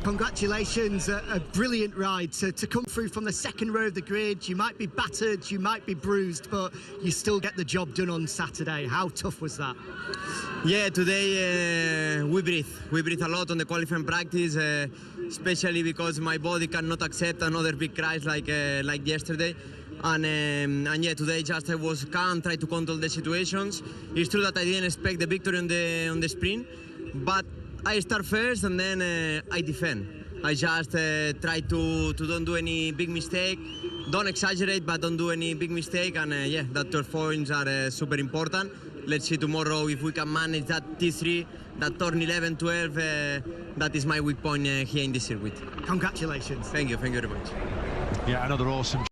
Congratulations, a brilliant ride to come through from the second row of the grid. You might be battered, you might be bruised, but you still get the job done on Saturday. How tough was that? Yeah, today we breathe a lot on the qualifying practice, especially because my body cannot accept another big crash like yesterday. And yeah, today just I was calm, try to control the situations. It's true that I didn't expect the victory on the sprint, but I start first and then I defend. I just try to don't do any big mistake, don't exaggerate, but don't do any big mistake. And yeah, that 12 points are super important. Let's see tomorrow if we can manage that T3, that turn 11, 12. That is my weak point here in this circuit. Congratulations. Thank you very much. Yeah, another awesome